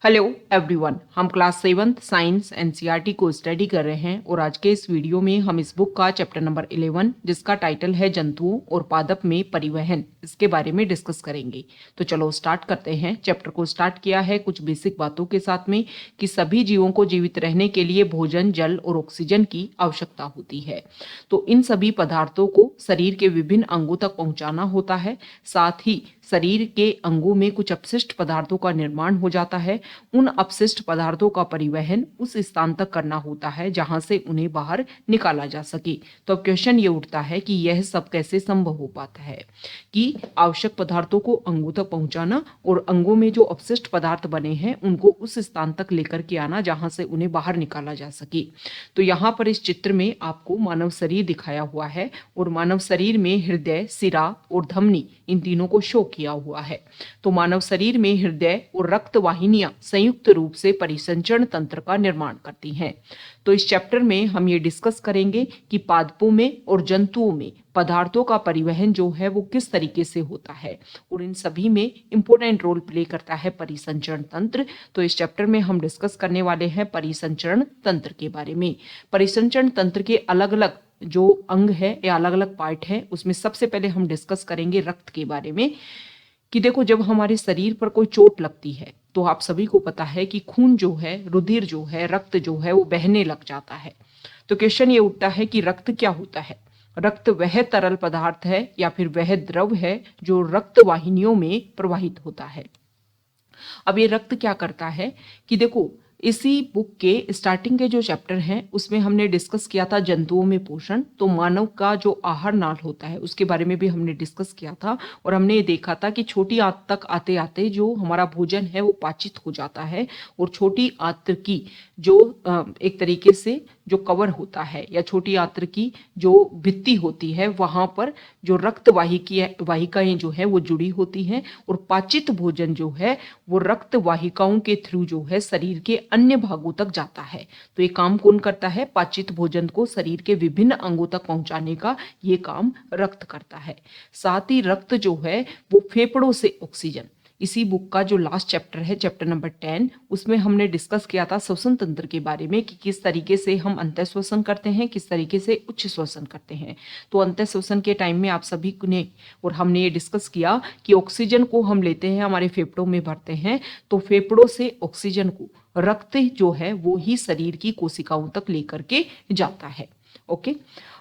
Hello everyone, हम class 7th science NCERT को study कर रहे हैं और आज के इस वीडियो में हम इस बुक का चैप्टर नंबर 11 जिसका टाइटल है जंतुओं और पादप में परिवहन, इसके बारे में डिस्कस करेंगे। तो चलो स्टार्ट करते हैं। चैप्टर को स्टार्ट किया है कुछ बेसिक बातों के साथ में कि सभी जीवों को जीवित रहने के लिए भोजन, जल और ऑक्सीजन की आवश्यकता होती है। तो इन सभी पदार्थों को शरीर के विभिन्न अंगों तक पहुंचाना होता है। साथ ही शरीर के अंगों में कुछ अपशिष्ट पदार्थों का निर्माण हो जाता है। उन अपशिष्ट पदार्थों का परिवहन उस स्थान तक करना होता है जहां से उन्हें बाहर निकाला जा सके। तो अब क्वेश्चन ये उठता है कि यह सब कैसे संभव हो पाता है कि आवश्यक पदार्थों को अंगों तक पहुंचाना और अंगों में जो अपशिष्ट पदार्थ बने हैं उनको उस स्थान तक लेकर के आना जहां से उन्हें बाहर निकाला जा सके। तो यहाँ पर इस चित्र में आपको मानव शरीर दिखाया हुआ है और मानव शरीर में हृदय, सिरा और धमनी, इन तीनों को शो किया हुआ है। तो मानव शरीर में हृदय और रक्त वाहिनियां संयुक्त रूप से परिसंचरण तंत्र का निर्माण करती हैं। तो इस चैप्टर में हम ये डिस्कस करेंगे कि पादपों में और जंतुओं में पदार्थों का परिवहन जो है वो किस तरीके से होता है और इन सभी में इंपॉर्टेंट रोल प्ले करता है परिसंचरण तंत्र। तो इस चैप्टर में हम डिस्कस करने वाले हैं परिसंचरण तंत्र के बारे में। परिसंचरण तंत्र के अलग अलग जो अंग है या अलग अलग पार्ट है, उसमें सबसे पहले हम डिस्कस करेंगे रक्त के बारे में। कि देखो, जब हमारे शरीर पर कोई चोट लगती है तो आप सभी को पता है कि खून जो है, रुधिर जो है, रक्त जो है वो बहने लग जाता है। तो क्वेश्चन ये उठता है कि रक्त क्या होता है। रक्त वह तरल पदार्थ है या फिर वह द्रव है जो रक्त वाहिनियों में प्रवाहित होता है। अब ये रक्त क्या करता है कि देखो, इसी बुक के स्टार्टिंग के जो चैप्टर हैं उसमें हमने डिस्कस किया था जंतुओं में पोषण। तो मानव का जो आहार नाल होता है उसके बारे में भी हमने डिस्कस किया था और हमने ये देखा था कि छोटी आंत तक आते आते जो हमारा भोजन है वो पाचित हो जाता है और छोटी आंत्र की जो एक तरीके से जो कवर होता है या छोटी आंत्र की जो भित्ति होती है वहां पर जो रक्त वाहिकाएं जो है वो जुड़ी होती हैं और पाचित भोजन जो है वो रक्त वाहिकाओं के थ्रू जो है शरीर के अन्य भागों तक जाता है। तो ये काम कौन करता है? पाचित भोजन को शरीर के विभिन्न अंगों तक पहुंचाने का ये काम रक्त करता है। साथ ही रक्त जो है वो फेफड़ों से ऑक्सीजन, इसी बुक का जो लास्ट चैप्टर है, चैप्टर नंबर 10, उसमें हमने डिस्कस किया था श्वसन तंत्र के बारे में कि किस तरीके से हम अंतः श्वसन करते हैं, किस तरीके से उच्च श्वसन करते हैं। तो अंतः श्वसन के टाइम में आप सभी ने और हमने ये डिस्कस किया कि ऑक्सीजन को हम लेते हैं, हमारे फेफड़ों में भरते हैं, तो फेफड़ों से ऑक्सीजन को रक्त जो है वो ही शरीर की कोशिकाओं तक लेकर के जाता है। ओके।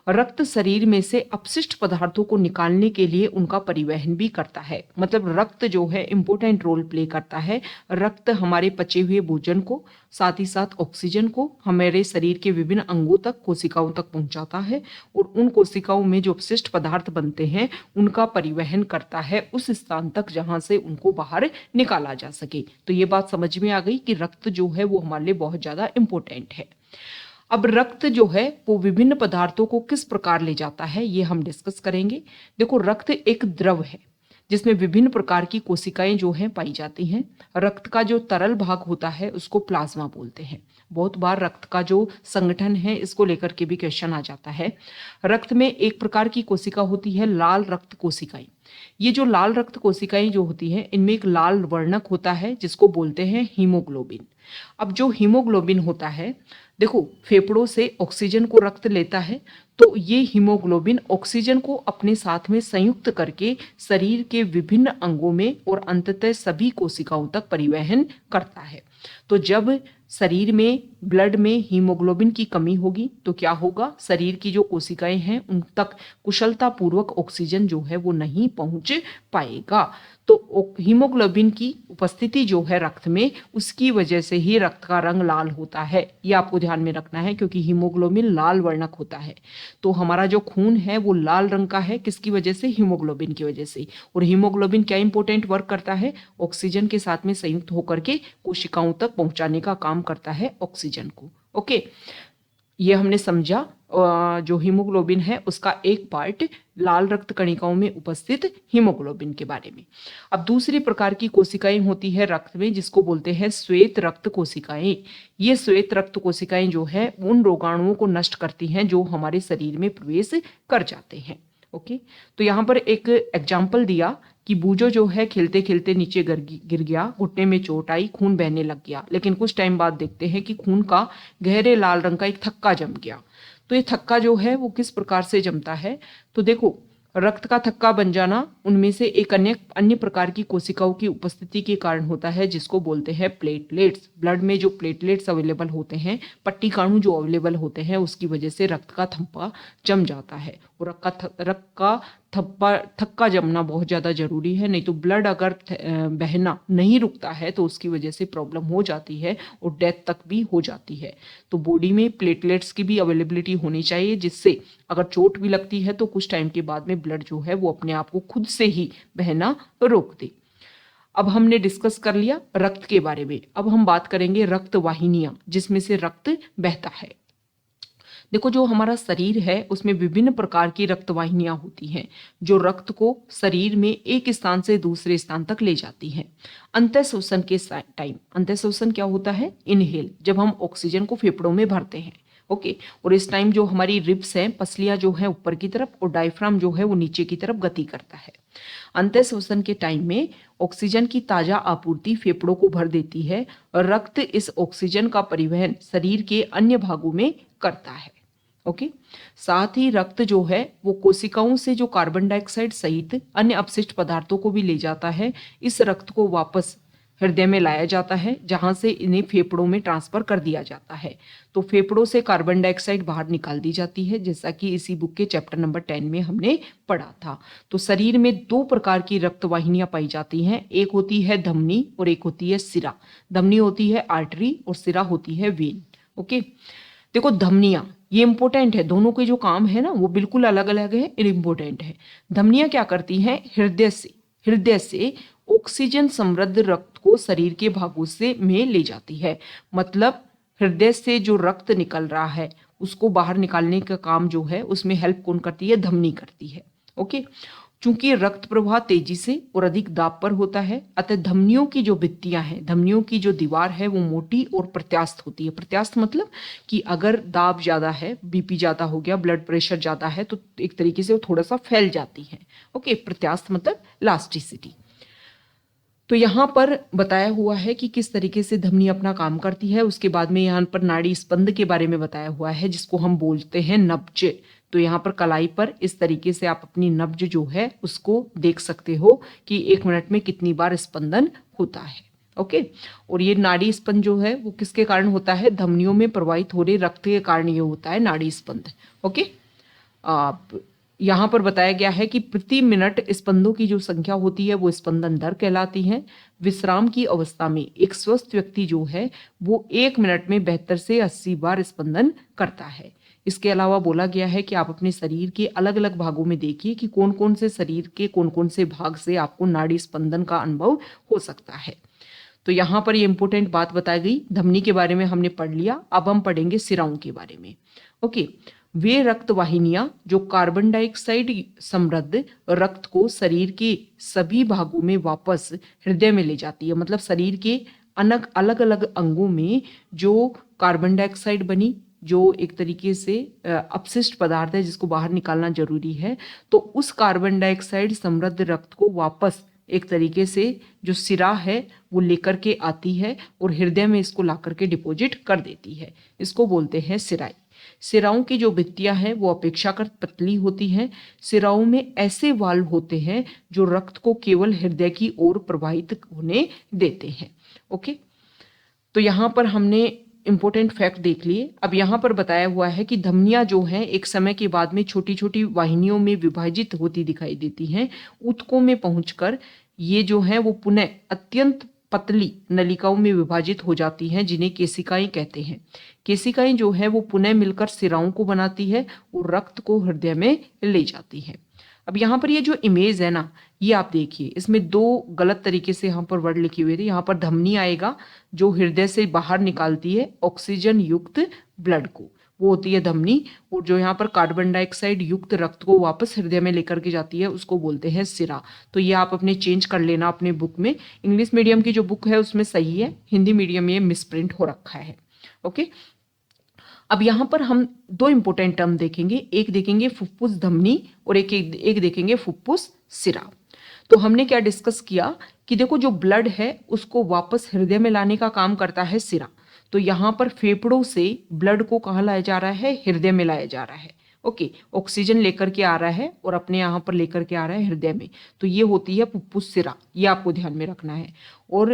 रक्त शरीर में से अपशिष्ट पदार्थों को निकालने के लिए उनका परिवहन भी करता है। मतलब रक्त जो है इंपॉर्टेंट रोल प्ले करता है। रक्त हमारे पचे हुए भोजन को, साथ ही साथ ऑक्सीजन को हमारे शरीर के विभिन्न अंगों तक, कोशिकाओं तक पहुंचाता है और उन कोशिकाओं में जो अपशिष्ट पदार्थ बनते हैं उनका परिवहन करता है उस स्थान तक जहां से उनको बाहर निकाला जा सके। तो ये बात समझ में आ गई कि रक्त जो है वो हमारे लिए बहुत ज्यादा इंपॉर्टेंट है। अब रक्त जो है वो विभिन्न पदार्थों को किस प्रकार ले जाता है ये हम डिस्कस करेंगे। देखो, रक्त एक द्रव है जिसमें विभिन्न प्रकार की कोशिकाएं जो हैं पाई जाती हैं। रक्त का जो तरल भाग होता है उसको प्लाज्मा बोलते हैं। बहुत बार रक्त का जो संगठन है इसको लेकर के भी क्वेश्चन आ जाता है। रक्त में एक प्रकार की कोशिका होती है लाल रक्त कोशिकाएं। ये जो लाल रक्त कोशिकाएं जो होती हैं इनमें एक लाल वर्णक होता है जिसको बोलते हैं हीमोग्लोबिन। अब जो हीमोग्लोबिन होता है, देखो, फेफड़ों से ऑक्सीजन को रक्त लेता है तो ये हीमोग्लोबिन ऑक्सीजन को अपने साथ में संयुक्त करके शरीर के विभिन्न अंगों में और अंततः सभी कोशिकाओं तक परिवहन करता है। तो जब शरीर में, ब्लड में हीमोग्लोबिन की कमी होगी तो क्या होगा? शरीर की जो कोशिकाएं हैं उन तक कुशलतापूर्वक ऑक्सीजन जो है वो नहीं पहुंच पाएगा। तो हीमोग्लोबिन की उपस्थिति जो है रक्त में, उसकी वजह से ही रक्त का रंग लाल होता है। ये आपको ध्यान में रखना है क्योंकि हीमोग्लोबिन लाल वर्णक होता है। तो हमारा जो खून है वो लाल रंग का है, किसकी वजह से? हीमोग्लोबिन की वजह से। और हीमोग्लोबिन क्या इंपॉर्टेंट वर्क करता है? ऑक्सीजन के साथ में संयुक्त होकर के कोशिकाओं तक पहुंचाने का काम करता है ऑक्सीजन को। ओके, ये हमने समझा। जो हीमोग्लोबिन है उसका एक पार्ट लाल रक्त कणिकाओं में उपस्थित हीमोग्लोबिन के बारे में। अब दूसरी प्रकार की कोशिकाएं होती है रक्त में जिसको बोलते हैं श्वेत रक्त कोशिकाएं। ये श्वेत रक्त कोशिकाएं जो है उन रोगाणुओं को नष्ट करती हैं जो हमारे शरीर में प्रवेश कर जाते हैं। ओके, तो यहाँ पर एक एग्जाम्पल दिया कि बूजो जो है खेलते खेलते नीचे गिर गया, घुटने में चोट आई, खून बहने लग गया, लेकिन कुछ टाइम बाद देखते हैं कि खून का गहरे लाल रंग का एक थक्का जम गया। तो ये थक्का जो है वो किस प्रकार से जमता है, तो देखो रक्त का थक्का बन जाना उनमें से एक अन्य प्रकार की कोशिकाओं की उपस्थिति के कारण होता है, जिसको बोलते हैं प्लेटलेट्स। ब्लड में जो प्लेटलेट्स अवेलेबल होते हैं, पट्टिकाणु जो अवेलेबल होते हैं, उसकी वजह से रक्त का थप्पा जम जाता है। और रक्त का थक्का जमना बहुत ज़्यादा जरूरी है, नहीं तो ब्लड अगर बहना नहीं रुकता है तो उसकी वजह से प्रॉब्लम हो जाती है और डेथ तक भी हो जाती है। तो बॉडी में प्लेटलेट्स की भी अवेलेबिलिटी होनी चाहिए, जिससे अगर चोट भी लगती है तो कुछ टाइम के बाद में ब्लड जो है वो अपने आप को खुद से ही बहना रोक दे। अब हमने डिस्कस कर लिया रक्त के बारे में। अब हम बात करेंगे रक्त वाहिनियां, जिसमें से रक्त बहता है। देखो जो हमारा शरीर है उसमें विभिन्न प्रकार की रक्त वाहिनियां होती हैं, जो रक्त को शरीर में एक स्थान से दूसरे स्थान तक ले जाती हैं। अंतःशोषण के टाइम, अंतःशोषण क्या होता है, इनहेल, जब हम ऑक्सीजन को फेफड़ों में भरते हैं। ओके, और इस टाइम जो हमारी रिब्स हैं, पसलियां जो है ऊपर की तरफ और डायफ्राम जो है वो नीचे की तरफ गति करता है। अंतःशोषण के टाइम में ऑक्सीजन की ताजा आपूर्ति फेफड़ों को भर देती है और रक्त इस ऑक्सीजन का परिवहन शरीर के अन्य भागों में करता है। ओके, साथ ही रक्त जो है वो कोशिकाओं से जो कार्बन डाइऑक्साइड सहित अन्य अपशिष्ट पदार्थों को भी ले जाता है। इस रक्त को वापस हृदय में लाया जाता है, जहां से इन्हें फेफड़ों में ट्रांसफर कर दिया जाता है। तो फेफड़ों से कार्बन डाइऑक्साइड बाहर निकाल दी जाती है, जैसा कि इसी बुक के चैप्टर नंबर 10 में हमने पढ़ा था। तो शरीर में दो प्रकार की रक्त वाहिनियां पाई जाती हैं, एक होती है धमनी और एक होती है सिरा। धमनी होती है आर्टरी और सिरा होती है वेन। ओके, देखो धमनियां ये इंपॉर्टेंट है, दोनों के जो काम है ना वो बिल्कुल अलग अलग है, इंपॉर्टेंट है। धमनियां क्या करती हैं, हृदय से ऑक्सीजन समृद्ध रक्त को शरीर के भागों से में ले जाती है। मतलब हृदय से जो रक्त निकल रहा है उसको बाहर निकालने का काम जो है उसमें हेल्प कौन करती है, धमनी करती है। ओके, चूंकि रक्त प्रवाह तेजी से और अधिक दाब पर होता है, अतः धमनियों की जो भित्तियां हैं, धमनियों की जो दीवार है वो मोटी और प्रत्यास्थ होती है। प्रत्यास्थ मतलब कि अगर दाब ज्यादा है, बीपी ज्यादा हो गया, ब्लड प्रेशर ज्यादा है, तो एक तरीके से वो थोड़ा सा फैल जाती है। ओके, प्रत्यास्थ मतलब इलास्टिसिटी। तो यहाँ पर बताया हुआ है कि किस तरीके से धमनी अपना काम करती है। उसके बाद में यहाँ पर नाड़ी स्पंद के बारे में बताया हुआ है, जिसको हम बोलते हैं नब्ज। तो यहाँ पर कलाई पर इस तरीके से आप अपनी नब्ज जो है उसको देख सकते हो कि 1 मिनट में कितनी बार स्पंदन होता है। ओके, और ये नाड़ी स्पंद जो है वो किसके कारण होता है, धमनियों में प्रवाहित हो रहे रक्त के कारण ये होता है नाड़ी स्पंद। ओके, यहाँ पर बताया गया है कि प्रति मिनट स्पंदों की जो संख्या होती है वो स्पंदन दर कहलाती है। विश्राम की अवस्था में एक स्वस्थ व्यक्ति जो है वो 1 मिनट में 72 से 80 बार स्पंदन करता है। इसके अलावा बोला गया है कि आप अपने शरीर के अलग अलग भागों में देखिए कि कौन कौन से शरीर के कौन कौन से भाग से आपको नाड़ी स्पंदन का अनुभव हो सकता है। तो यहाँ पर ये इंपॉर्टेंट बात बताई गई, धमनी के बारे में हमने पढ़ लिया। अब हम पढ़ेंगे सिराओं के बारे में। ओके, वे रक्त वाहिनियां जो कार्बन डाइऑक्साइड समृद्ध रक्त को शरीर के सभी भागों में वापस हृदय में ले जाती है। मतलब शरीर के अलग अलग अंगों में जो कार्बन डाइऑक्साइड बनी, जो एक तरीके से अपशिष्ट पदार्थ है जिसको बाहर निकालना जरूरी है, तो उस कार्बन डाइऑक्साइड समृद्ध रक्त को वापस एक तरीके से जो सिरा है वो लेकर के आती है और हृदय में इसको ला करके डिपॉजिट कर देती है। इसको बोलते हैं सिराई। सिराओं की जो भित्तियां हैं वो अपेक्षाकृत पतली होती हैं। सिराओं में ऐसे वाल्व होते हैं जो रक्त को केवल हृदय की ओर प्रवाहित होने देते हैं। ओके, तो यहाँ पर हमने इंपॉर्टेंट फैक्ट देख लिए। अब यहाँ पर बताया हुआ है कि धमनियां जो हैं एक समय के बाद में छोटी छोटी वाहिनियों में विभाजित होती दिखाई देती हैं। ऊतकों में पहुंचकर ये जो है वो पुनः अत्यंत पतली नलिकाओं में विभाजित हो जाती हैं, जिन्हें केशिकाएं कहते हैं। केशिकाएं जो है वो पुनः मिलकर सिराओं को बनाती है और रक्त को हृदय में ले जाती है। अब यहाँ पर ये जो इमेज है ना, ये आप देखिए, इसमें दो गलत तरीके से यहाँ पर वर्ड लिखे हुए थे। यहाँ पर धमनी आएगा जो हृदय से बाहर निकालती है ऑक्सीजन युक्त ब्लड को, वो होती है धमनी। और जो यहाँ पर कार्बन डाइऑक्साइड युक्त रक्त को वापस हृदय में लेकर के जाती है उसको बोलते हैं सिरा। तो ये आप अपने चेंज कर लेना अपने बुक में। इंग्लिश मीडियम की जो बुक है उसमें सही है, हिंदी मीडियम में मिसप्रिंट हो रखा है। ओके, अब यहाँ पर हम दो इंपॉर्टेंट टर्म देखेंगे, एक देखेंगे फुफ्फुस धमनी और एक देखेंगे फुफ्फुस सिरा। तो हमने क्या डिस्कस किया कि देखो जो ब्लड है उसको वापस हृदय में लाने का काम करता है सिरा। तो यहाँ पर फेफड़ों से ब्लड को कहाँ लाया जा रहा है, हृदय में लाया जा रहा है। ओके, ऑक्सीजन लेकर के आ रहा है और अपने यहाँ पर लेकर के आ रहा है हृदय में। तो ये होती है फुफ्फुस सिरा, ये आपको ध्यान में रखना है। और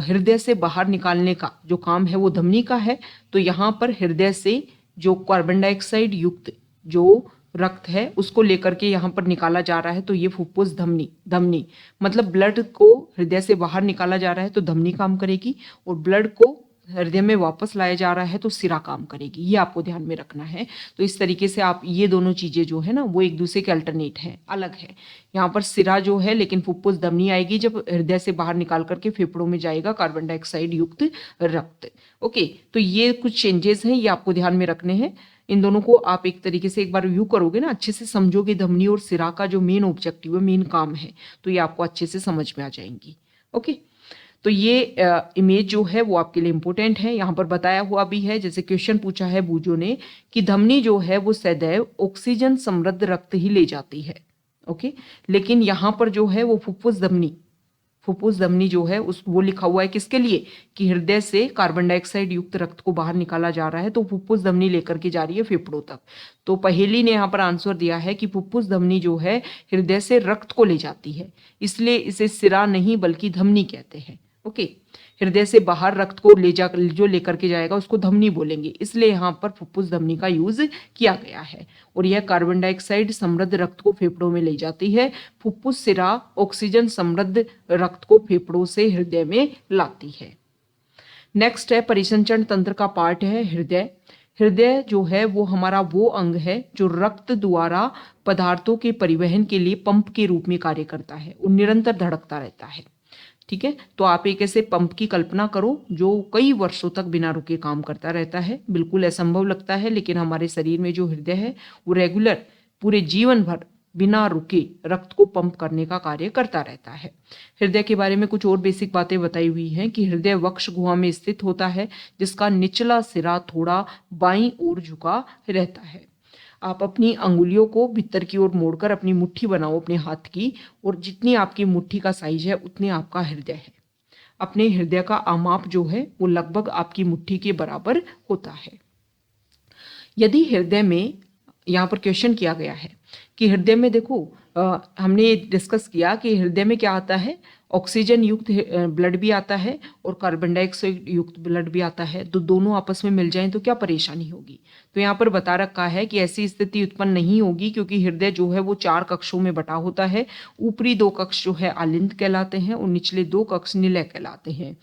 हृदय से बाहर निकालने का जो काम है वो धमनी का है। तो यहाँ पर हृदय से जो कार्बन डाइऑक्साइड युक्त जो रक्त है उसको लेकर के यहाँ पर निकाला जा रहा है, तो ये फुफ्फुस धमनी, धमनी मतलब ब्लड को हृदय से बाहर निकाला जा रहा है तो धमनी काम करेगी, और ब्लड को हृदय में वापस लाया जा रहा है तो सिरा काम करेगी। ये आपको ध्यान में रखना है। तो इस तरीके से आप ये दोनों चीजें जो है ना वो एक दूसरे के अल्टरनेट है, अलग है। यहाँ पर सिरा जो है लेकिन फुफ्फुस धमनी आएगी जब हृदय से बाहर निकाल करके फेफड़ों में जाएगा कार्बन डाइऑक्साइड युक्त रक्त। ओके, तो ये कुछ चेंजेस हैं, ये आपको ध्यान में रखने हैं। इन दोनों को आप एक तरीके से एक बार रिव्यू करोगे ना, अच्छे से समझोगे धमनी और सिरा का जो मेन ऑब्जेक्टिव है, मेन काम है, तो ये आपको अच्छे से समझ में आ जाएंगी। ओके, तो ये इमेज जो है वो आपके लिए इंपॉर्टेंट है। यहाँ पर बताया हुआ भी है, जैसे क्वेश्चन पूछा है बूजो ने कि धमनी जो है वो सदैव ऑक्सीजन समृद्ध रक्त ही ले जाती है। ओके, लेकिन यहाँ पर जो है वो फुफ्फुस धमनी, फुफ्फुस धमनी जो है उस वो लिखा हुआ है किसके लिए कि हृदय से कार्बन डाइऑक्साइड युक्त रक्त को बाहर निकाला जा रहा है, तो फुफ्फुस धमनी लेकर के जा रही है फेफड़ों तक। तो पहेली ने यहाँ पर आंसर दिया है कि फुफ्फुस धमनी जो है हृदय से रक्त को ले जाती है, इसलिए इसे सिरा नहीं बल्कि धमनी कहते हैं। ओके, हृदय से बाहर रक्त को जो लेकर के जाएगा उसको धमनी बोलेंगे, इसलिए यहाँ पर फुफ्फुस धमनी का यूज किया गया है। और यह कार्बन डाइऑक्साइड समृद्ध रक्त को फेफड़ों में ले जाती है। फुफ्फुस सिरा ऑक्सीजन समृद्ध रक्त को फेफड़ों से हृदय में लाती है। नेक्स्ट है परिसंचरण तंत्र का पार्ट है हृदय। हृदय जो है वो हमारा वो अंग है जो रक्त द्वारा पदार्थों के परिवहन के लिए पंप के रूप में कार्य करता है और निरंतर धड़कता रहता है। ठीक है, तो आप एक ऐसे पंप की कल्पना करो जो कई वर्षों तक बिना रुके काम करता रहता है। बिल्कुल असंभव लगता है, लेकिन हमारे शरीर में जो हृदय है वो रेगुलर पूरे जीवन भर बिना रुके रक्त को पंप करने का कार्य करता रहता है। हृदय के बारे में कुछ और बेसिक बातें बताई हुई हैं कि हृदय वक्ष गुहा में स्थित होता है, जिसका निचला सिरा थोड़ा बाईं ओर झुका रहता है। आप अपनी अंगुलियों को भीतर की ओर मोड़कर अपनी मुट्ठी बनाओ अपने हाथ की, और जितनी आपकी मुट्ठी का साइज है उतने आपका हृदय है। अपने हृदय का आमाप जो है वो लगभग आपकी मुट्ठी के बराबर होता है। यदि हृदय में, यहाँ पर क्वेश्चन किया गया है कि हृदय में देखो हमने डिस्कस किया कि हृदय में क्या आता है, ऑक्सीजन युक्त ब्लड भी आता है और कार्बन डाइऑक्साइड युक्त ब्लड भी आता है, तो दोनों आपस में मिल जाएं तो क्या परेशानी होगी। तो यहाँ पर बता रखा है कि ऐसी स्थिति उत्पन्न नहीं होगी, क्योंकि हृदय जो है वो 4 कक्षों में बटा होता है। ऊपरी 2 कक्ष जो है आलिंद कहलाते हैं और निचले 2 कक्ष निलय कहलाते हैं।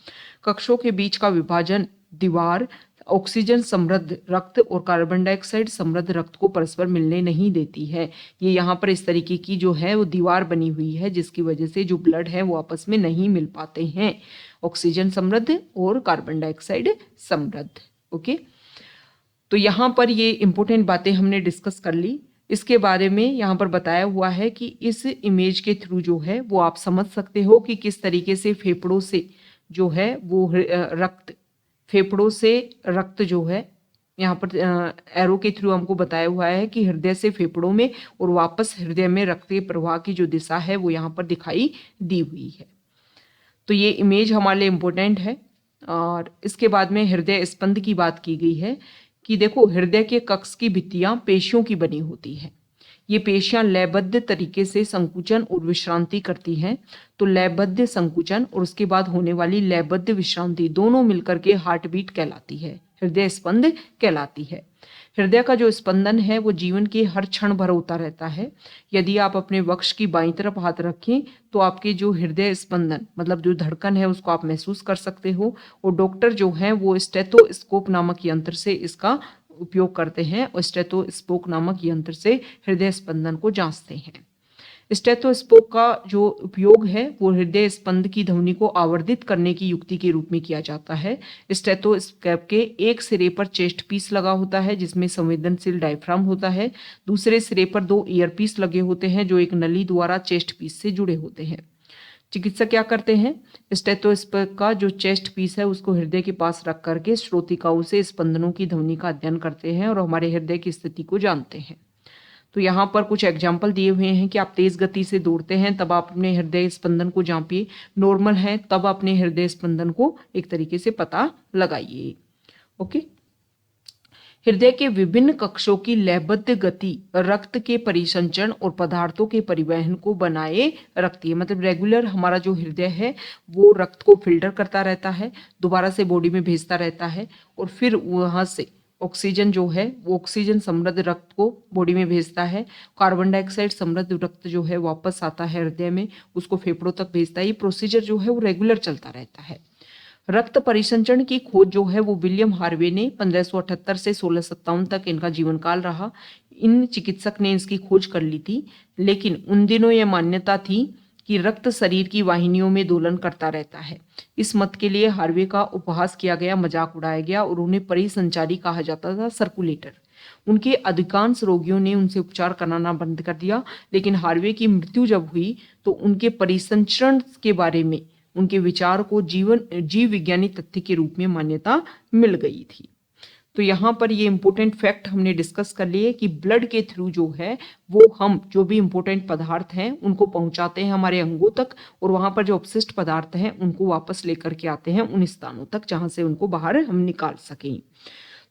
कक्षों के बीच का विभाजन दीवार ऑक्सीजन समृद्ध रक्त और कार्बन डाइऑक्साइड समृद्ध रक्त को परस्पर मिलने नहीं देती है। ये यहाँ पर इस तरीके की जो है वो दीवार बनी हुई है, जिसकी वजह से जो ब्लड है वो आपस में नहीं मिल पाते हैं, ऑक्सीजन समृद्ध और कार्बन डाइऑक्साइड समृद्ध। ओके, तो यहाँ पर ये इंपॉर्टेंट बातें हमने डिस्कस कर ली। इसके बारे में यहाँ पर बताया हुआ है कि इस इमेज के थ्रू जो है वो आप समझ सकते हो कि किस तरीके से फेफड़ों से जो है वो रक्त, फेफड़ों से रक्त जो है यहाँ पर एरो के थ्रू हमको बताया हुआ है कि हृदय से फेफड़ों में और वापस हृदय में रक्त के प्रवाह की जो दिशा है वो यहाँ पर दिखाई दी हुई है। तो ये इमेज हमारे लिए इम्पोर्टेंट है। और इसके बाद में हृदय स्पंद की बात की गई है कि देखो हृदय के कक्ष की भित्तियां पेशियों की बनी होती है। ये पेशियां लयबद्ध तरीके से संकुचन और विश्रांति करती हैं। तो लयबद्ध संकुचन और उसके बाद होने वाली लयबद्ध विश्रांति दोनों मिलकर के हार्ट बीट कहलाती है, हृदय स्पंद कहलाती है। हृदय का जो स्पंदन है वो जीवन के हर क्षण भर होता रहता है। यदि आप अपने वक्ष की बाईं तरफ हाथ रखें तो आपके जो हृदय स्पंदन मतलब जो धड़कन है उसको आप महसूस कर सकते हो। और डॉक्टर जो हैं वो स्टेथोस्कोप नामक यंत्र से इसका उपयोग करते हैं और स्टेथोस्कोप नामक यंत्र से हृदय स्पंदन को जांचते हैं। स्टेथोस्कोप का जो उपयोग है वो हृदय स्पंद की ध्वनि को आवर्धित करने की युक्ति के रूप में किया जाता है। स्टेथोस्कोप के एक सिरे पर चेस्ट पीस लगा होता है जिसमें संवेदनशील डायफ्राम होता है। दूसरे सिरे पर 2 ईयर पीस लगे होते हैं जो एक नली द्वारा चेस्ट पीस से जुड़े होते हैं। चिकित्सक क्या करते हैं, स्टेथोस्कोप का जो चेस्ट पीस है उसको हृदय के पास रख करके श्रोतिकाओं से स्पंदनों की ध्वनि का अध्ययन करते हैं और हमारे हृदय की स्थिति को जानते हैं। तो यहाँ पर कुछ एग्जाम्पल दिए हुए हैं कि आप तेज गति से दौड़ते हैं तब आप अपने हृदय स्पंदन को जांपिए, नॉर्मल है तब अपने हृदय स्पंदन को एक तरीके से पता लगाइए। ओके। हृदय के विभिन्न कक्षों की लयबद्ध गति रक्त के परिसंचरण और पदार्थों के परिवहन को बनाए रखती है। मतलब रेगुलर हमारा जो हृदय है वो रक्त को फिल्टर करता रहता है, दोबारा से बॉडी में भेजता रहता है और फिर वहां से ऑक्सीजन जो है वो ऑक्सीजन समृद्ध रक्त को बॉडी में भेजता है, कार्बन डाइऑक्साइड समृद्ध रक्त जो है वापस आता है हृदय में, उसको फेफड़ों तक भेजता है। ये प्रोसीजर जो है वो रेगुलर चलता रहता है। रक्त परिसंचरण की खोज जो है वो विलियम हार्वे ने 1578 से 1657 तक इनका जीवन काल रहा। इन चिकित्सक ने इसकी खोज कर ली थी, लेकिन उन दिनों यह मान्यता थी कि रक्त शरीर की वाहिनियों में दोलन करता रहता है। इस मत के लिए हार्वे का उपहास किया गया, मजाक उड़ाया गया और उन्हें परिसंचारी कहा जाता था, सर्कुलेटर। उनके अधिकांश रोगियों ने उनसे उपचार कराना बंद कर दिया, लेकिन हार्वे की मृत्यु जब हुई तो उनके परिसंचरण के बारे में उनके विचार को जीव विज्ञानी तथ्य के रूप में मान्यता मिल गई थी। तो यहाँ पर ये इंपॉर्टेंट फैक्ट हमने डिस्कस कर लिए कि ब्लड के थ्रू जो है वो हम जो भी इंपॉर्टेंट पदार्थ हैं उनको पहुंचाते हैं हमारे अंगों तक, और वहां पर जो अपशिष्ट पदार्थ हैं उनको वापस लेकर के आते हैं उन स्थानों तक जहां से उनको बाहर हम निकाल सकें।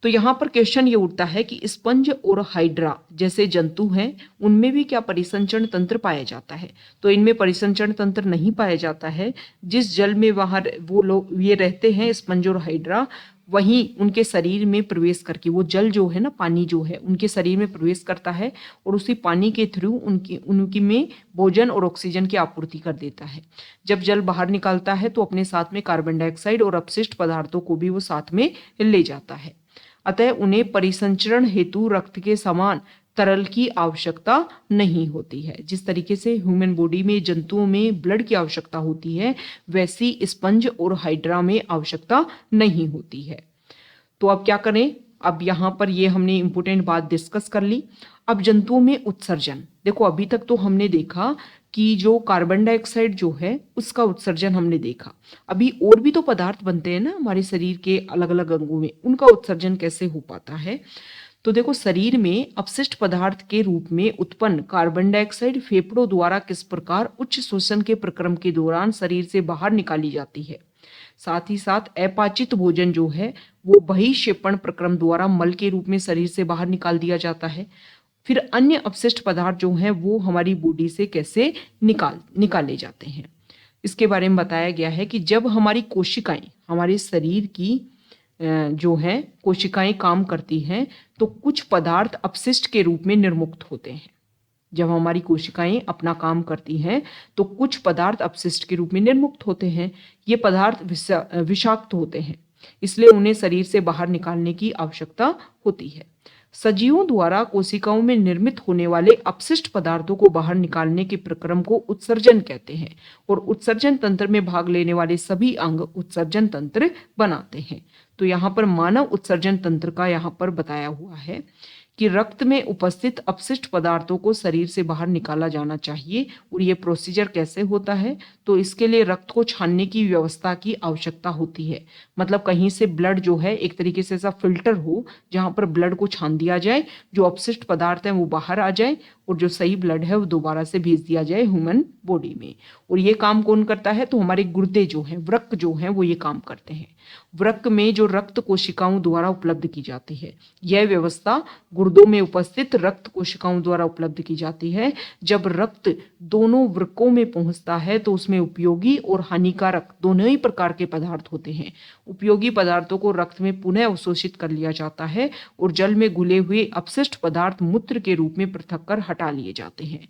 तो यहाँ पर क्वेश्चन ये उठता है कि स्पंज और हाइड्रा जैसे जंतु हैं उनमें भी क्या परिसंचरण तंत्र पाया जाता है? तो इनमें परिसंचरण तंत्र नहीं पाया जाता है। जिस जल में वहां वो लोग ये रहते हैं स्पंज और हाइड्रा, वहीं उनके शरीर में प्रवेश करके वो जल जो है ना, पानी जो है उनके शरीर में प्रवेश करता है और उसी पानी के थ्रू उनकी में भोजन और ऑक्सीजन की आपूर्ति कर देता है। जब जल बाहर निकालता है तो अपने साथ में कार्बन डाइऑक्साइड और अपशिष्ट पदार्थों को भी वो साथ में ले जाता है। अतः उन्हें परिसंचरण हेतु रक्त के समान तरल की आवश्यकता नहीं होती है। जिस तरीके से ह्यूमन बॉडी में जंतुओं में ब्लड की आवश्यकता होती है, वैसी स्पंज और हाइड्रा में आवश्यकता नहीं होती है। तो अब क्या करें? अब यहाँ पर ये हमने इंपॉर्टेंट बात डिस्कस कर ली। अब जंतुओं में उत्सर्जन, देखो अभी तक तो हमने देखा कि जो कार्बन डाइऑक्साइड जो है उसका उत्सर्जन हमने देखा। अभी और भी तो पदार्थ बनते हैं ना हमारे शरीर के अलग अलग अंगों में, उनका उत्सर्जन कैसे हो पाता है? तो देखो शरीर में अपशिष्ट पदार्थ के रूप में उत्पन्न कार्बन डाइऑक्साइड फेफड़ों द्वारा किस प्रकार उच्च श्वसन के प्रक्रम के दौरान शरीर से बाहर निकाली जाती है। साथ ही साथ अपाचित भोजन जो है वो बहिक्षेपण प्रक्रम द्वारा मल के रूप में शरीर से बाहर निकाल दिया जाता है। फिर अन्य अपशिष्ट पदार्थ जो हैं वो हमारी बॉडी से कैसे निकाले जाते हैं, इसके बारे में बताया गया है कि जब हमारी कोशिकाएं, हमारे शरीर की जो है कोशिकाएं काम करती हैं तो कुछ पदार्थ अपशिष्ट के रूप में निर्मुक्त होते हैं। जब हमारी कोशिकाएं अपना काम करती हैं तो कुछ पदार्थ अपशिष्ट के रूप में निर्मुक्त होते हैं। ये पदार्थ विषाक्त होते हैं, इसलिए उन्हें शरीर से बाहर निकालने की आवश्यकता होती है। सजीवों द्वारा कोशिकाओं में निर्मित होने वाले अपशिष्ट पदार्थों को बाहर निकालने के प्रक्रम को उत्सर्जन कहते हैं, और उत्सर्जन तंत्र में भाग लेने वाले सभी अंग उत्सर्जन तंत्र बनाते हैं। तो यहाँ पर मानव उत्सर्जन तंत्र का यहाँ पर बताया हुआ है कि रक्त में उपस्थित अपशिष्ट पदार्थों को शरीर से बाहर निकाला जाना चाहिए। और ये प्रोसीजर कैसे होता है? तो इसके लिए रक्त को छानने की व्यवस्था की आवश्यकता होती है। मतलब कहीं से ब्लड जो है एक तरीके से ऐसा फिल्टर हो जहां पर ब्लड को छान दिया जाए, जो अपशिष्ट पदार्थ है वो बाहर आ जाए और जो सही ब्लड है वो दोबारा से भेज दिया जाए ह्यूमन बॉडी में। और ये काम कौन करता है? तो हमारे गुर्दे जो हैं, वृक्क जो हैं, वो ये काम करते हैं। वृक्क में जो रक्त कोशिकाओं द्वारा उपलब्ध की जाती है, यह व्यवस्था गुर्दों में उपस्थित रक्त कोशिकाओं द्वारा उपलब्ध की जाती है। जब रक्त दोनों वृक्कों में पहुंचता है तो उसमें उपयोगी और हानिकारक दोनों ही प्रकार के पदार्थ होते हैं। उपयोगी पदार्थों को रक्त में पुनः अवशोषित कर लिया जाता है और जल में घुले हुए अपशिष्ट पदार्थ मूत्र के रूप में पृथक कर हटा लिए जाते हैं।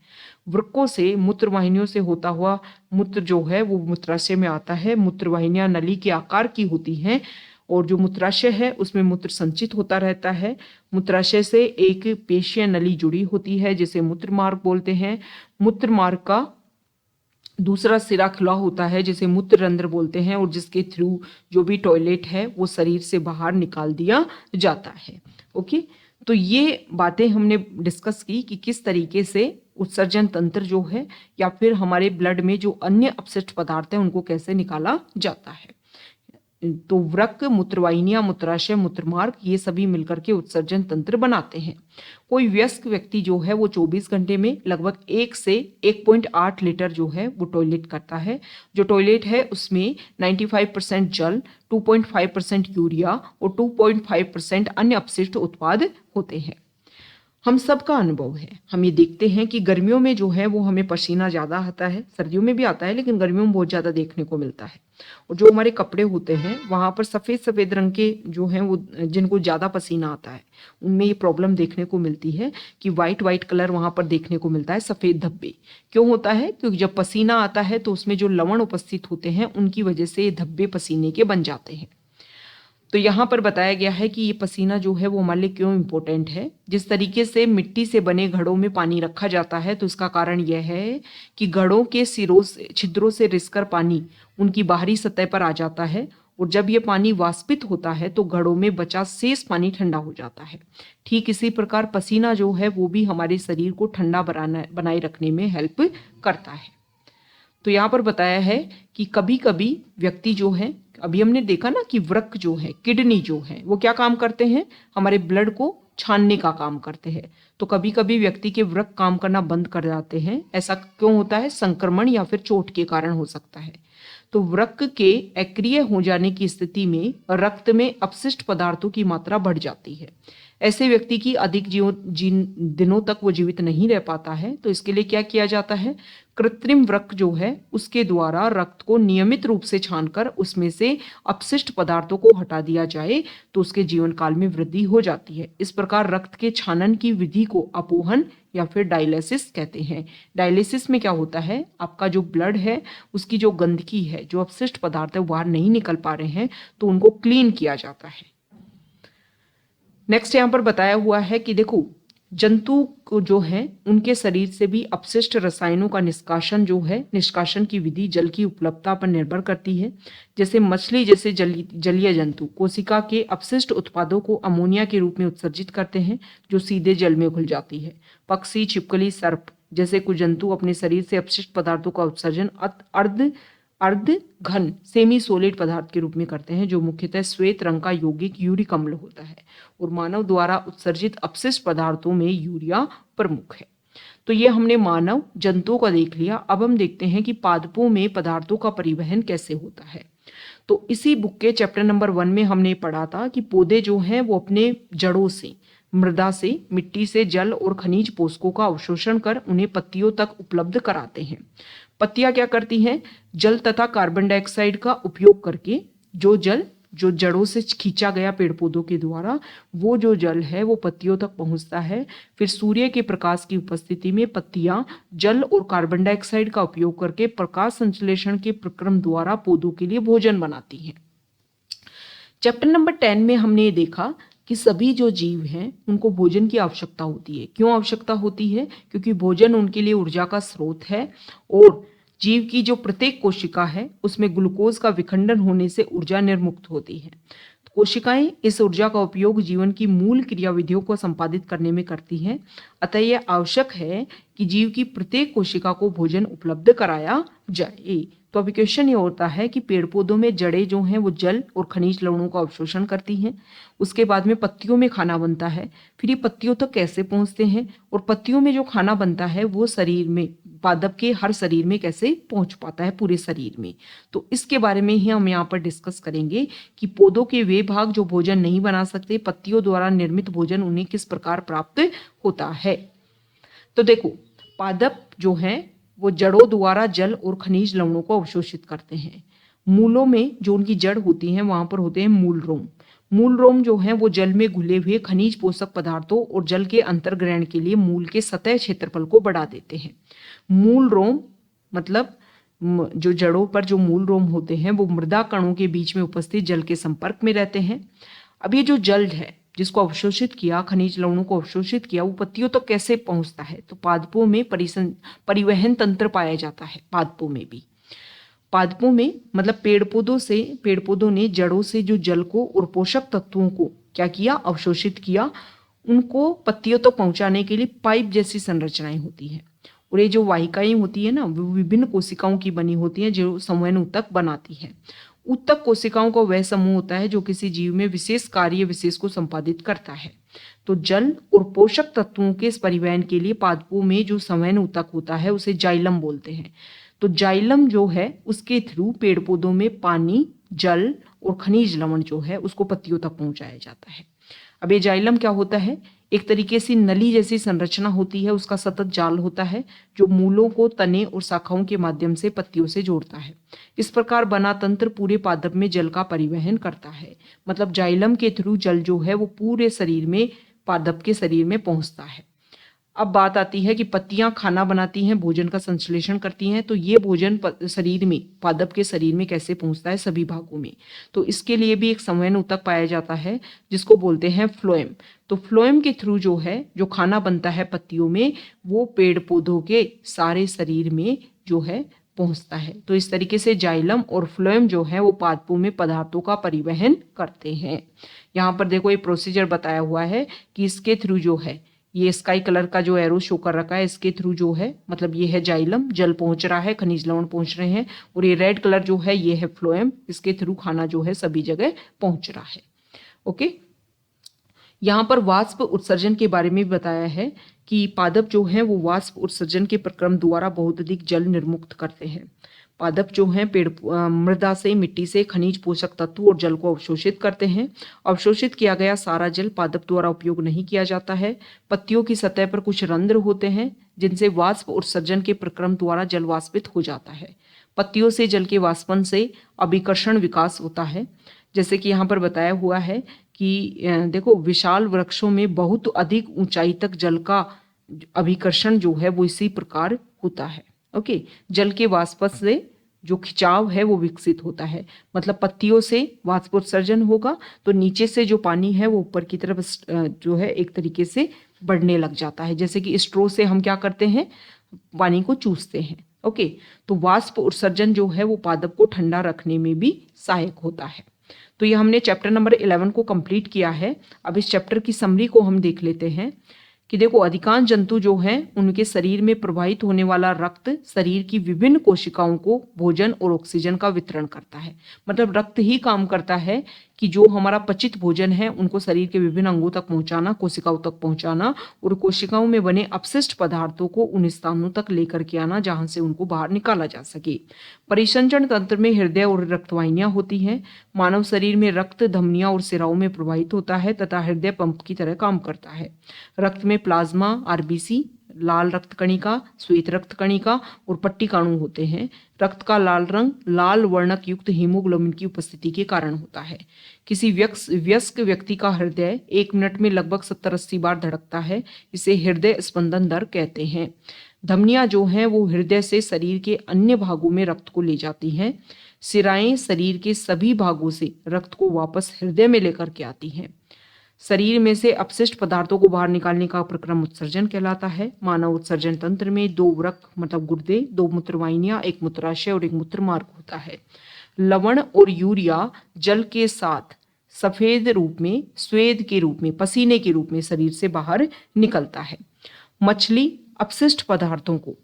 वृक्कों से मूत्र वाहिनियों से होता हुआ मूत्र जो है वो मूत्राशय में आता है। मूत्र वाहिनियां नली के आकार की होती हैं और जो मूत्राशय है उसमें मूत्र संचित होता रहता है। मूत्राशय से एक पेशीय नली जुड़ी होती है जिसे मूत्र मार्ग बोलते हैं। मूत्र मार्ग का दूसरा सिरा खुला होता है जिसे मूत्र रंध्र बोलते हैं और जिसके थ्रू जो भी टॉयलेट है वो शरीर से बाहर निकाल दिया जाता है। ओके, तो ये बातें हमने डिस्कस की कि किस तरीके से उत्सर्जन तंत्र जो है या फिर हमारे ब्लड में जो अन्य अपशिष्ट पदार्थ हैं उनको कैसे निकाला जाता है। तो वृक्क, मूत्रवाहिनियां, मूत्राशय, मूत्रमार्ग ये सभी मिलकर के उत्सर्जन तंत्र बनाते हैं। कोई वयस्क व्यक्ति जो है वो 24 घंटे में लगभग 1 से 1.8 लीटर जो है वो टॉयलेट करता है। जो टॉयलेट है उसमें 95% जल, 2.5% यूरिया और 2.5% अन्य अपशिष्ट उत्पाद होते हैं। हम सबका अनुभव है, हम ये देखते हैं कि गर्मियों में जो है वो हमें पसीना ज़्यादा आता है, सर्दियों में भी आता है लेकिन गर्मियों में बहुत ज़्यादा देखने को मिलता है। और जो हमारे कपड़े होते हैं वहाँ पर सफ़ेद सफ़ेद रंग के जो हैं वो जिनको ज़्यादा पसीना आता है उनमें ये प्रॉब्लम देखने को मिलती है कि वाइट वाइट कलर वहाँ पर देखने को मिलता है, सफ़ेद धब्बे। क्यों होता है? क्योंकि जब पसीना आता है तो उसमें जो लवण उपस्थित होते हैं उनकी वजह से ये धब्बे पसीने के बन जाते हैं। तो यहाँ पर बताया गया है कि ये पसीना जो है वो हमारे लिए क्यों इम्पोर्टेंट है। जिस तरीके से मिट्टी से बने घड़ों में पानी रखा जाता है तो इसका कारण यह है कि घड़ों के सिरों से, छिद्रों से रिसकर पानी उनकी बाहरी सतह पर आ जाता है और जब ये पानी वाष्पित होता है तो घड़ों में बचा शेष पानी ठंडा हो जाता है। ठीक इसी प्रकार पसीना जो है वो भी हमारे शरीर को ठंडा बनाए रखने में हेल्प करता है। तो यहाँ पर बताया है कि कभी कभी व्यक्ति जो है, अभी हमने देखा ना कि वृक्क जो है, किडनी जो है वो क्या काम करते हैं, हमारे ब्लड को छानने का काम करते हैं। तो कभी कभी व्यक्ति के वृक्क काम करना बंद कर जाते हैं। ऐसा क्यों होता है? संक्रमण या फिर चोट के कारण हो सकता है। तो वृक्क के अक्रिय हो जाने की स्थिति में रक्त में अपशिष्ट पदार्थों की मात्रा बढ़ जाती है। ऐसे व्यक्ति की अधिक दिनों तक वो जीवित नहीं रह पाता है। तो इसके लिए क्या किया जाता है? कृत्रिम वृक्क जो है उसके द्वारा रक्त को नियमित रूप से छानकर उसमें से अपशिष्ट पदार्थों को हटा दिया जाए तो उसके जीवन काल में वृद्धि हो जाती है। इस प्रकार रक्त के छानन की विधि को अपोहन या फिर डायलिसिस कहते हैं। डायलिसिस में क्या होता है, आपका जो ब्लड है उसकी जो गंदगी है, जो अपशिष्ट पदार्थ है बाहर नहीं निकल पा रहे हैं तो उनको क्लीन किया जाता है। नेक्स्ट यहाँ पर बताया हुआ है कि देखो जंतु को जो है उनके शरीर से भी अपशिष्ट रसायनों का निष्कासन जो है, निष्कासन की विधि जल की उपलब्धता पर निर्भर करती है। जैसे मछली जैसे जलीय जंतु कोशिका के अपशिष्ट उत्पादों को अमोनिया के रूप में उत्सर्जित करते हैं जो सीधे जल में घुल जाती है। पक्षी, छिपकली, सर्प जैसे कुछ जंतु अपने शरीर से अपशिष्ट पदार्थों का उत्सर्जन अर्ध घन सेमी सोलिड पदार्थ के रूप में करते हैं जो मुख्यतः श्वेत रंग का यौगिक यूरिक अम्ल होता है और मानव द्वारा उत्सर्जित अपशिष्ट पदार्थों में यूरिया प्रमुख है। तो ये हमने मानव जंतुओं का देख लिया। अब हम देखते हैं कि पादपों में पदार्थों का परिवहन कैसे होता है। तो इसी बुक के चैप्टर नंबर 1 में हमने पढ़ा था कि पौधे जो हैं वो अपने जड़ों से, मृदा से, मिट्टी से जल और खनिज पोषकों का अवशोषण कर उन्हें पत्तियों तक उपलब्ध कराते हैं। पत्तियां क्या करती हैं? जल तथा कार्बन डाइऑक्साइड का उपयोग करके जो जल जो जड़ों से खींचा गया पेड़ पौधों के द्वारा वो जो जल है वो पत्तियों तक पहुंचता है। फिर सूर्य के प्रकाश की उपस्थिति में पत्तियां जल और कार्बन डाइऑक्साइड का उपयोग करके प्रकाश संश्लेषण के प्रक्रम द्वारा पौधों के लिए भोजन बनाती हैं। चैप्टर नंबर 10 में हमने ये देखा कि सभी जो जीव हैं उनको भोजन की आवश्यकता होती है। क्यों आवश्यकता होती है? क्योंकि भोजन उनके लिए ऊर्जा का स्रोत है और जीव की जो प्रत्येक कोशिका है उसमें ग्लूकोज का विखंडन होने से ऊर्जा निर्मुक्त होती है। तो कोशिकाएं इस ऊर्जा का उपयोग जीवन की मूल क्रियाविधियों को संपादित करने में करती हैं। अतः यह आवश्यक है कि जीव की प्रत्येक कोशिका को भोजन उपलब्ध कराया जाए। तो अभी क्वेश्चन ये होता है कि पेड़ पौधों में जड़ें जो हैं वो जल और खनिज लवणों का अवशोषण करती हैं। उसके बाद में पत्तियों में खाना बनता है। फिर ये पत्तियों तक कैसे पहुंचते हैं और पत्तियों में जो खाना बनता है वो शरीर में, पादप के हर शरीर में कैसे पहुंच पाता है पूरे शरीर में। तो इसके बारे में ही हम यहाँ पर डिस्कस करेंगे कि पौधों के वे भाग जो भोजन नहीं बना सकते, पत्तियों द्वारा निर्मित भोजन उन्हें किस प्रकार प्राप्त होता है। तो देखो पादप जो है वो जड़ों द्वारा जल और खनिज लवणों को अवशोषित करते हैं। मूलों में जो उनकी जड़ होती हैं वहां पर होते हैं मूल रोम। मूल रोम जो है वो जल में घुले हुए खनिज पोषक पदार्थों और जल के अंतर्ग्रहण के लिए मूल के सतह क्षेत्रफल को बढ़ा देते हैं। मूल रोम मतलब जो जड़ों पर जो मूल रोम होते हैं वो मृदा कणों के बीच में उपस्थित जल के संपर्क में रहते हैं। अब ये जो जल है जिसको अवशोषित किया, खनिज लवणों को अवशोषित किया, वो पत्तियों तक कैसे पहुंचता है? तो पादपों में परिवहन तंत्र पाया जाता है। पादपों में भी, पादपों में मतलब पेड़ पौधों ने जड़ों से जो जल को और पोषक तत्वों को क्या किया? अवशोषित किया। उनको पत्तियों तक पहुंचाने के लिए पाइप जैसी संरचनाएं होती हैं और ये जो वाहिकाएं होती है ना वो विभिन्न कोशिकाओं की बनी होती हैं जो संवहन ऊतक बनाती हैं। ऊतक कोशिकाओं का वह समूह होता है जो किसी जीव में विशेष कार्य विशेष को संपादित करता है। तो जल और पोषक तत्वों के इस परिवहन के लिए पादपों में जो संवहन ऊतक होता है उसे जाइलम बोलते हैं। तो जाइलम जो है उसके थ्रू पेड़ पौधों में पानी, जल और खनिज लवण जो है उसको पत्तियों तक पहुंचाया जाता है। अब ये जाइलम क्या होता है? एक तरीके से नली जैसी संरचना होती है, उसका सतत जाल होता है जो मूलों को तने और शाखाओं के माध्यम से पत्तियों से जोड़ता है। इस प्रकार बना तंत्र पूरे पादप में जल का परिवहन करता है। मतलब जाइलम के थ्रू जल जो है वो पूरे शरीर में, पादप के शरीर में पहुंचता है। अब बात आती है कि पत्तियां खाना बनाती हैं, भोजन का संश्लेषण करती हैं, तो ये भोजन शरीर में, पादप के शरीर में कैसे पहुंचता है? सभी भागों में। तो इसके लिए भी एक संवहन ऊतक पाया जाता है जिसको बोलते हैं फ्लोएम। तो फ्लोएम के थ्रू जो है, जो खाना बनता है पत्तियों में, वो पेड़ पौधों के सारे शरीर में जो है पहुंचता है। तो इस तरीके से जाइलम और फ्लोएम जो है वो पादपों में पदार्थों का परिवहन करते हैं। यहाँ पर देखो ये प्रोसीजर बताया हुआ है कि इसके थ्रू जो है, ये स्काई कलर का जो एरो शो कर रखा है, इसके थ्रू जो है, मतलब ये है जाइलम, जल पहुंच रहा है, खनिज लवण पहुंच रहे हैं, और ये रेड कलर जो है ये है फ्लोएम, इसके थ्रू खाना जो है सभी जगह पहुंच रहा है। ओके, यहाँ पर वाष्प उत्सर्जन के बारे में बताया है कि पादप जो है वो वाष्प उत्सर्जन के प्रक्रम द्वारा बहुत अधिक जल निर्मुक्त करते हैं। पादप जो हैं पेड़ मृदा से, मिट्टी से खनिज, पोषक तत्व और जल को अवशोषित करते हैं। अवशोषित किया गया सारा जल पादप द्वारा उपयोग नहीं किया जाता है। पत्तियों की सतह पर कुछ रंध्र होते हैं जिनसे वाष्प उत्सर्जन के प्रक्रम द्वारा जल वाष्पित हो जाता है। पत्तियों से जल के वाष्पन से अभिकर्षण विकास होता है। जैसे कि यहाँ पर बताया हुआ है कि देखो, विशाल वृक्षों में बहुत अधिक ऊंचाई तक जल का अभिकर्षण जो है वो इसी प्रकार होता है। ओके, जल के वाष्प से जो खिंचाव है वो विकसित होता है। मतलब पत्तियों से वाष्पोत्सर्जन होगा तो नीचे से जो पानी है वो ऊपर की तरफ जो है एक तरीके से बढ़ने लग जाता है। जैसे कि स्ट्रो से हम क्या करते हैं, पानी को चूसते हैं। ओके, तो वाष्प उत्सर्जन जो है वो पादप को ठंडा रखने में भी सहायक होता है। तो ये हमने चैप्टर नंबर 11 को कंप्लीट किया है। अब इस चैप्टर की समरी को हम देख लेते हैं कि देखो, अधिकांश जंतु जो हैं उनके शरीर में प्रवाहित होने वाला रक्त शरीर की विभिन्न कोशिकाओं को भोजन और ऑक्सीजन का वितरण करता है। मतलब रक्त ही काम करता है कि जो हमारा पचित भोजन है उनको शरीर के विभिन्न अंगों तक पहुंचाना, कोशिकाओं तक पहुंचाना, और कोशिकाओं में बने अपशिष्ट पदार्थों को उन स्थानों तक लेकर के आना जहां से उनको बाहर निकाला जा सके। परिसंचरण तंत्र में हृदय और रक्तवाहिनियां होती हैं। मानव शरीर में रक्त धमनियां और सिराओं में प्रवाहित होता है तथा हृदय पंप की तरह काम करता है। रक्त में प्लाज्मा, आरबीसी, लाल रक्त कणिका, श्वेत रक्त कणिका और पट्टिकाणु होते हैं। रक्त का लाल रंग लाल वर्णक युक्त हीमोग्लोबिन की उपस्थिति के कारण होता है। किसी वयस्क व्यक्ति का हृदय 1 मिनट में लगभग 70-80 बार धड़कता है। इसे हृदय स्पंदन दर कहते हैं। धमनियां जो हैं वो हृदय से शरीर के अन्य भागों में रक्त को ले जाती हैं। सिराएं शरीर के सभी भागों से रक्त को वापस हृदय में लेकर के आती हैं। शरीर में से अपशिष्ट पदार्थों को बाहर निकालने का प्रक्रम उत्सर्जन कहलाता है। मानव उत्सर्जन तंत्र में 2 वृक्क मतलब गुर्दे, 2 मूत्रवाहिनियां, 1 मूत्राशय और 1 मूत्रमार्ग होता है। लवण और यूरिया जल के साथ सफेद रूप में, स्वेद के रूप में, पसीने के रूप में शरीर से बाहर निकलता है। मछली अपशिष्ट पदार्थों को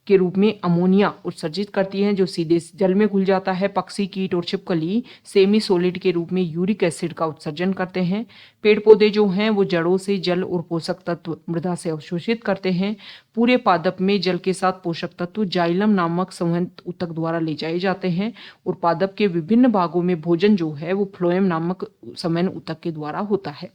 के रूप में अमोनिया उत्सर्जित करती है जो सीधे जल में घुल जाता है। पक्षी, कीट और छिपकली सेमी सॉलिड के रूप में यूरिक एसिड का उत्सर्जन करते हैं। पेड़ पौधे जो हैं वो जड़ों से जल और पोषक तत्व मृदा से अवशोषित करते हैं। पूरे पादप में जल के साथ पोषक तत्व जाइलम नामक संवहन ऊतक द्वारा ले जाए जाते हैं और पादप के विभिन्न भागों में भोजन जो है वो फ्लोएम नामक संवहन ऊतक के द्वारा होता है।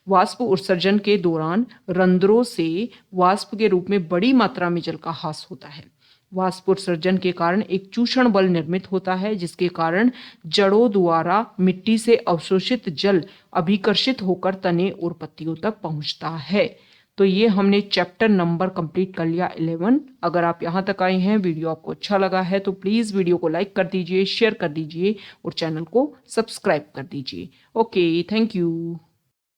वाष्प उत्सर्जन के दौरान रंध्रों से वाष्प के रूप में बड़ी मात्रा में जल का ह्रास होता है। वाष्पोत्सर्जन के कारण एक चूषण बल निर्मित होता है जिसके कारण जड़ों द्वारा मिट्टी से अवशोषित जल अभिकर्षित होकर तने और पत्तियों तक पहुंचता है। तो ये हमने चैप्टर नंबर कंप्लीट कर लिया 11। अगर आप यहाँ तक आए हैं, वीडियो आपको अच्छा लगा है तो प्लीज़ वीडियो को लाइक कर दीजिए, शेयर कर दीजिए और चैनल को सब्सक्राइब कर दीजिए। Okay, thank you.